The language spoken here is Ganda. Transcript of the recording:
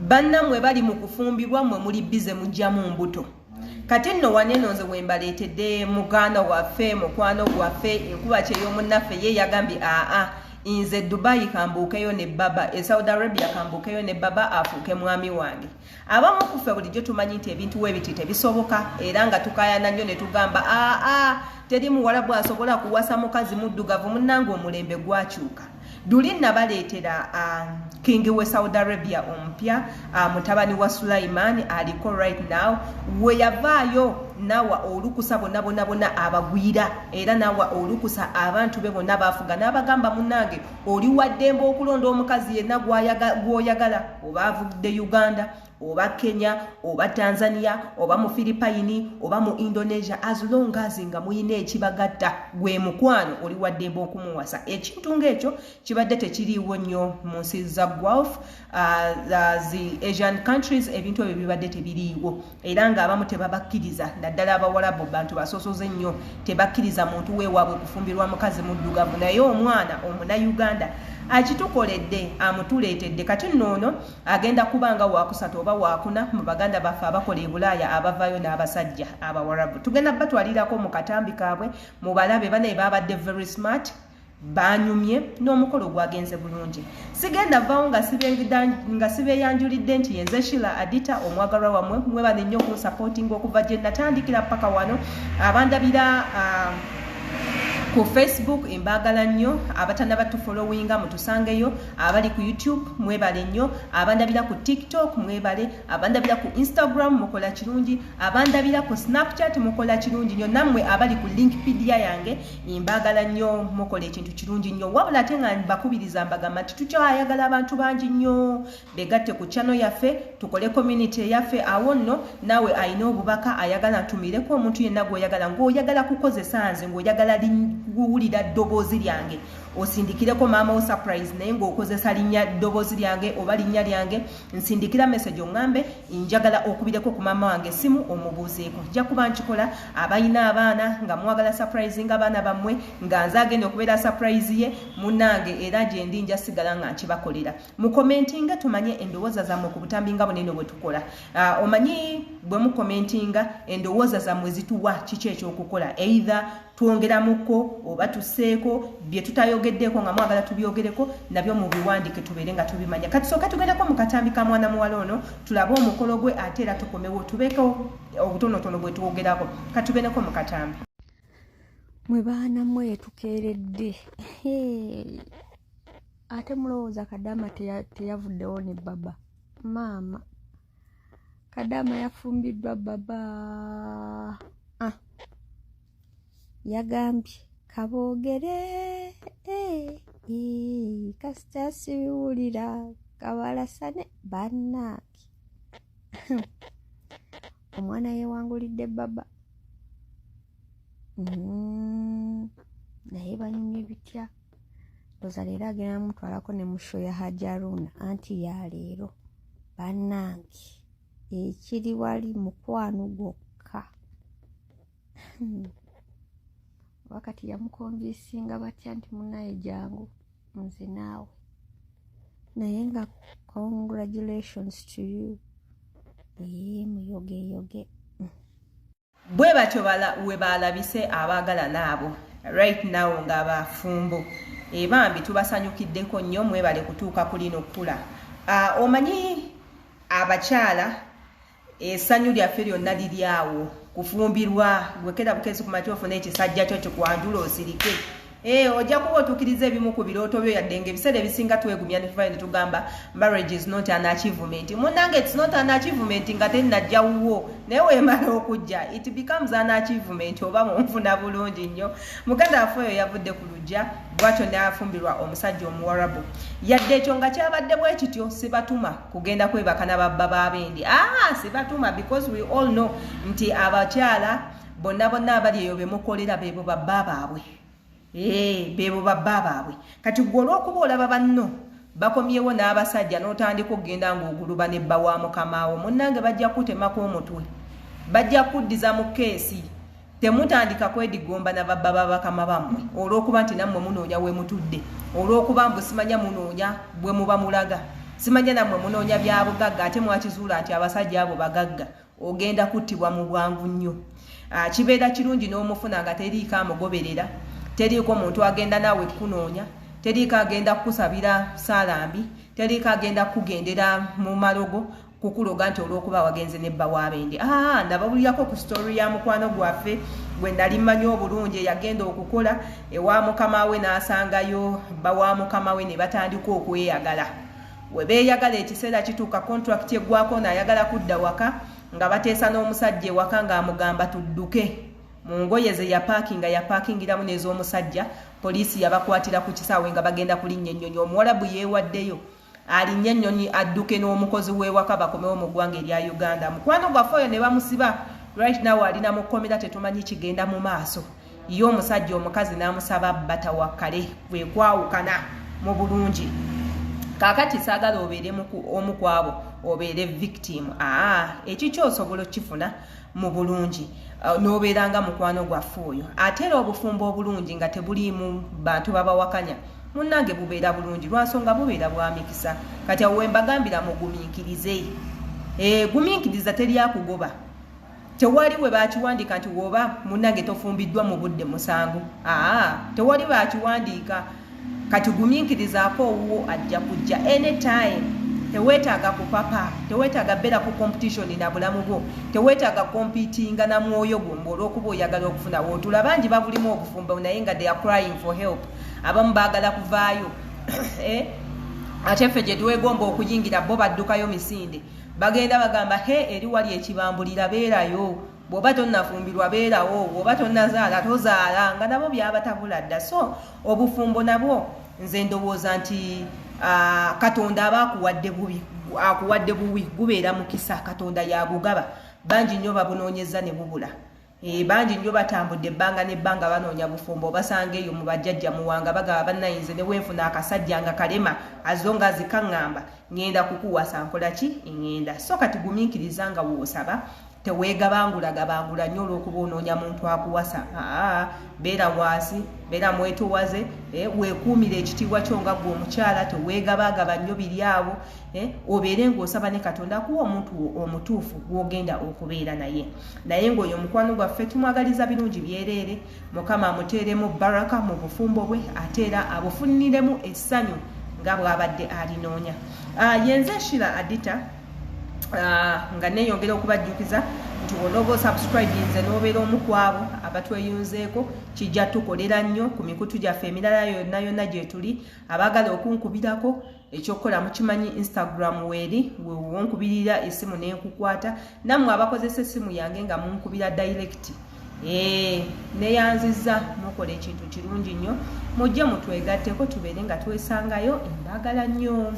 bannamwe bali mu kufumbirwa mmwe muli bize mujjamu mbuto kati nno waneno nze wembaleetedde muganda waffe mukwano gwaffe enkuba kyey'omunnaffe ye yagambye inze Dubai kambuukeyo ne baba Saudi Arabia kambuukeyo ne baba afuuke mwami wange abamu kuffe bulijjo tumanyi nti ebintu webiti tebisoboka era nga tukayana nnyo ne tugamba teri muwalabu asobola kuwasa mukazi muddugavu munnange omulembe gwakyuka Duli nabaleetera King we Saudi Arabia ompya mutabani wa Sulaiman aliko right now we yavaayo nawa olukusa bonna abagwira era nawa olukusa abantu be bonna bafuga n'abagamba munnange oli waddembe okulonda omukazi yenna gwoyagala oba avudde Uganda oba Kenya oba Tanzania oba mu Philippine oba mu Indonesia as long as nga muyina ekibagatta gwe mukwano oli waddembe okumuwasa ekintu ng'ekyo kibadde tekiriiwo nnyo mu nsi za Gulf the Asian countries ebintu ebyo bibadde tebiriiwo era ng'abamu tebabakkiriza naddala abawalabu bantu basosoze nnyo tebakkiriza muntu weewaabwe kufumbirwa mukazi muddugavu naye omwana omuna Uganda akitukoledde amutuleetedde kati nnono agenda kubanga wakusatu oba wakuna mu baganda baffe abakola e Bulaaya abavayo n'abasajja abawarabu tugenda batwalirako mu katambi kaabwe mu balabe bane babadde very smart banyumye n'omukolo gwagenze bulungi sigenda vaawo nga sibeeyanjulidde nti yenze Sheila Adita omwagalwa wamwe mwebale nnyo ku supporting okuva gye natandikira paka wano abandabira ku Facebook imbagala nnyo abatana batufollowinga mutusangeyo abali ku YouTube mwebale nnyo abandabira ku TikTok mwebale abandabira ku Instagram mukola kirungi abandabira ku Snapchat mukola kirungi nnyo namwe abali ku Linkpedia yange imbagala nnyo mukola ekintu kirungi nnyo wabula ate nga bakubiriza mbagamba nti tukyayagala abantu bangi nnyo begatte ku channel yaffe tukole community yaffe awo nno nawe ayina obubaka ayagala ntumireko omuntu yenna gwoyagala ng'oyagala kukozesa nze ng'oyagala guwulira ddoboozi lyange osindikireko maama o surprise naye ng'okozesa linnya ddoboozi lyange oba linnya lyange nsindikira message oŋŋambe njagala okubireko ku maama wange simu omubuuzeeko nja kuba nkikola abalina abaana nga mwagala surprise nga abaana bammwe nga nze agenda okubeera surprise ye munnange era gye ndi nja sigala nga nkibakolera mu commentinga tumanye endowooza zammwe ku butambi nga bunene bwe tukola omanyi bwe mu commentinga endowooza zammwe zituwa kiki ekyokukola either twongeramuko oba tusseeko bye tutayogeddeko nga mwagala tubyogereko nabyo mu biwandike tubeere nga tubimanya kati sooka tugendako mu katambi ka mwana muwala ono tulabe omukolo gwe ate era tukomewo tubeeko obutonotono bwe tuwogerako katugendeko mu katambi mwe baana mwe tukeeredde ate mulowooza Kadama teyavuddewo ne baba maama Kadama yafumbiddwa baba yagambye kaboogere kasita sibiwulira kabalasane bannange omwana yeewangulidde baba naye banyumye bitya ndoza leero agenda mutwalako ne musho ya Hajaruna anti ya leero bannange ekiri wali mukwano gwokka wakati yamukonvinsinga batya nti munaye jangu nze naawe naye nga congratulations to you muyogeyoge bwe batyo we balabise abaagala naabo right now nga bafumbo ebambi tubasanyukiddeko nnyo mwebale kutuuka ku lino kkula omanyi abakyala essanyu lyaffe lyonna liri awo kufumbirwa gwekera bukezi ku makya ofuna ekisajja kyo kikwanjula osirike ojja kuba otuukiriza ebimu ku birooto byo yadde ng'ebiseera ebisinga twegumya ne tuvayo ne tugamba marriage is not an achievement munnange it's not an achievement nga tennajja wuwo naye weemala okujja it becomes an achievement oba munfuna bulungi nnyo muganda waffe oyo yavudde ku lujja bwatyo n'afumbirwa omusajja omuwarabu yadde ekyo nga kyabadde bwe kityo sibatuma kugenda kwebaka n'ababba b'abendi sibatuma because we all know nti abakyala bonna abali eyo bemukolera beebo babba baabwe bebo babba baabwe kati gwe olw'okuba olaba banno bakomyewo n'abasajja n'otandika okugenda ng'oguluba nebba wa mukamaawo munnange bajja kutemako omutwe bajja kuddiza mu keesi temutandika kwedigomba na babba babakama bammwe olw'okuba nti nammwe munoonya we mutudde olw'okuba mbu simanya munoonya bwe muba mulaga simanya namwe munoonya bya bugagga ate mwakizuula nti abasajja abo bagagga ogenda kuttibwa mu bwangu nnyo. Kibeera kirungi n'omufuna nga teriiko amugoberera, teriiko muntu agenda naawe kunoonya, teriiko agenda kukusabira saalambi, teriiko agenda kugendera mu malogo kukuloga nti olw'okuba wagenze nebba w'abende. Ndababulirako ku story ya mukwano gwaffe gwe nali mmanyi obulungi yagenda okukola ewa mukama we n'asangayo bba wa mukama we ne batandika okweyagala. We beeyagala ekiseera kituuka contract eggwako n'ayagala kudda waka nga bateesa n'omusajja ewaka ng'amugamba tudduke. Mu ngoye ze yapaakingiramu n'ez'omusajja, poliisi yabakwatira ku kisaawe nga bagenda kulinnya ennyonyi. Omuwarabu yeewaddeyo alinnya ennyonyi adduke n'omukozi w'ewaka bakomewo mu ggwanga erya Uganda. Mukwano gwaffe oyo ne bamusiba right now alina mu kkomera, tetumanyi kigenda mu maaso. Ye omusajja omukazi n'amusaba batawakkale kwe kwawukana mu bulungi. Kaakati saagala obeere omu ku abo, obeere victim. Ekikyo osobola okifuna mu bulungi n'obeeranga mukwano gwaffe oyo. Ate era obufumbo obulungi nga tebuliimu bantu babawakanya, munnange bubeera bulungi lwansonga bubeera bwa mikisa. Kati awo wembagambira mugumiikirize. Gumiikiriza teri akugoba. Tewali we bakiwandiika nti woba munnange tofumbiddwa mu budde musango. Tewali bakiwandiika. Kati gumiikirizaako owuwo ajja kujja anytime. Teweetaaga kupapa, teweetaaga beera ku competition na bulamu bwo, teweetaaga competinga na mwoyo gwo olw'okuba oyagala okufuna. Wootula bangi babulimu obufumbo naye nga they are crying for help. Abamu baagala kuvaayo ate ffe gye tuwegomba okuyingira bo baddukayo misinde. Bagenda bagamba eri wali ekibambulira beerayo, bw'oba tonnafumbirwa beerawo, bw'oba tonnazaala tozaala, nga nabo byabatabula dda. So obufumbo nabwo nze ndowooza nti Katonda aba akuwadde buwi gubeera mukisa. Katonda yabugaba. Bangi nnyo babunoonyeza ne bubula. Bangi nnyo batambudde ebbanga n'ebbanga banoonya bufumbo, basanga eyo mu bajjajja muwanga bagaba bannayinze ne wenfuna akasajja nga kalema azo nga zikaŋŋamba ngenda kukuwasa nkola ki ngenda. So kati gumiikiriza nga woosaba, teweegabangulagabangula nnyo olw'okuba onoonya muntu akuwasa. Beera wansi, beera mwetowaze, weekuumira ekitiibwa kyo nga gwe omukyala, teweegabagaba nnyo biri abo, obeere ng'osaba ne Katonda akuwa omuntu omutuufu gw'ogenda okubeera naye. Naye ng'oyo mukwano gwaffe tumwagaliza birungi byereere, Mukama amuteeremu baraka mu bufumbo bwe, ate era abufuniremu essanyu nga bw'abadde alinoonya. Yenze Shira Adita nga neeyongera okubajjukiza nti onoba osubscribinze n'obeera omu ku abo abatweyunzeeko, kijja tukolera nnyo ku mikutu gyaffe emirala yonna yonna gye tuli. Abaagala okunkubirako ekyokukola mukimanyi Instagram weeri, wonkubirira essimu n'enkukwata. Nammwe abakozesa essimu yange nga munkubira direct, neyanzizza mukola ekintu kirungi nnyo. Mujje mutwegatteko tubeere nga twesangayo. Mbagala nnyo.